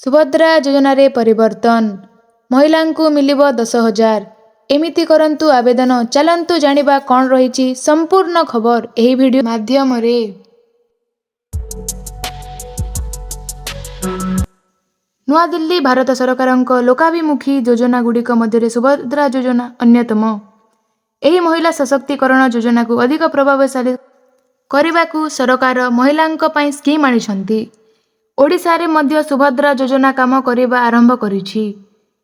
सुभद्रा योजना रे परिवर्तन महिला को मिलिब 10,000 एमिति करंतु आवेदन चलंतु जानिबा कौन रही संपूर्ण खबर एही वीडियो माध्यम रे। नुआ दिल्ली भारत सरकार लोकाभिमुखी योजना गुड़िक मध्य सुभद्रा योजना अन्यतम। एही महिला सशक्तिकरण योजना को अधिक प्रभावशाली करने को सरकार महिलांक पई स्कीम आनिछंती। ओडिशा रे मध्य सुभद्रा योजना काम करिबा आरंभ करिछि।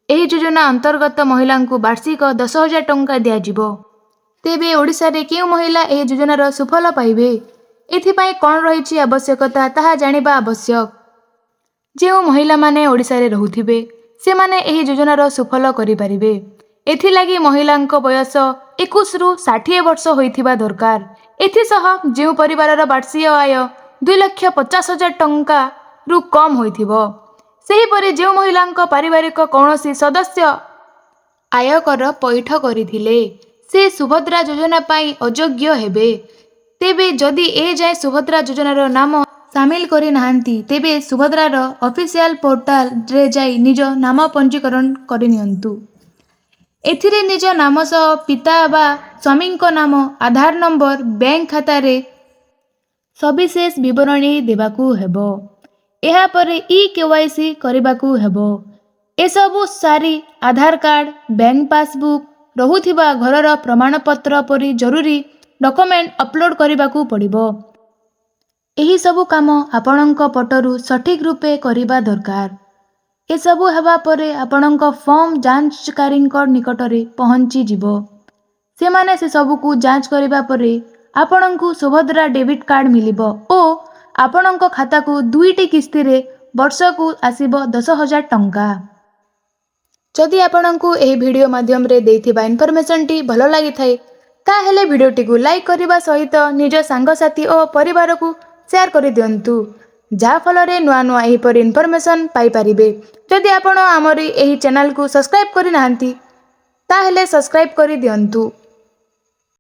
एही योजना अंतर्गत महिला को वार्षिक 10,000 टंका दिया जिवो। तेबे ओडिशा रे केउ महिला एही योजनार सुफल पाइबे एथिपाई कौन रही आवश्यकता ताहा जानिबा आवश्यक। जो महिला माने ओडिशा रे रहुथिबे से माने एही योजनार सुफल करि परिबे। एथिलागी महिलांक बयस 21 रु 60 वर्ष होइथिबा दरकार। एथिसह जो परिवारर वार्षिक आय 2,50,000 टंका रु कम होइथिबो सेहीपरि जो महिलांक पारिवारिक कौनसी सदस्य आयकर पैठ करिथिले से सुभद्रा योजना पाई अयोग्य हेबे। तेबे जदि ए जाय सुभद्रा योजनार नाम सामिल करि नाहंती तेबे सुभद्रार ऑफिशियल पोर्टल रे जाई निज नाम पंजीकरण करि नियंतु। एथिरे निज नाम सह पिता बा स्वामींक नाम, आधार नंबर, बैंक खाता रे सविशेष विवरणी देबाकू हेबो। एहा परे ई-केवाईसी करिबाकू हेबो। एसबु सारी आधार कार्ड, बैंक पासबुक, रहुथिबा घरर प्रमाणपत्र परी जरूरी डॉक्यूमेंट अपलोड करिबाकू पड़िबो। एही सबु काम आपणक पटरु सठिक रूपे करिबा दरकार। एसबु हेबा परे आपणक फॉर्म जांचकारी निकटरे पहुंची जिवो। सेमाने से सबुकू जांच करिबा परे आपणकू सुभद्रा डेबिट कार्ड मिलिबो ओ आपणक खाता को 2टी किस्ती रे वर्ष को आसीबो 10,000 टंका। जदि आपणकू एही वीडियो माध्यम रे देथिबा इन्फॉर्मेशन टी भलो लागि थाए ताहेले वीडियोटी को लाइक करिबा सहित निज सांगसाथी और परिवार को शेयर करि दियंतु जा फल रे नुआ नुआ एही पर इन्फॉर्मेशन पाई परिबे। जदि आपण हमरी एही चैनल को सब्सक्राइब करि नाहंती ताहेले सब्सक्राइब करि दियंतु।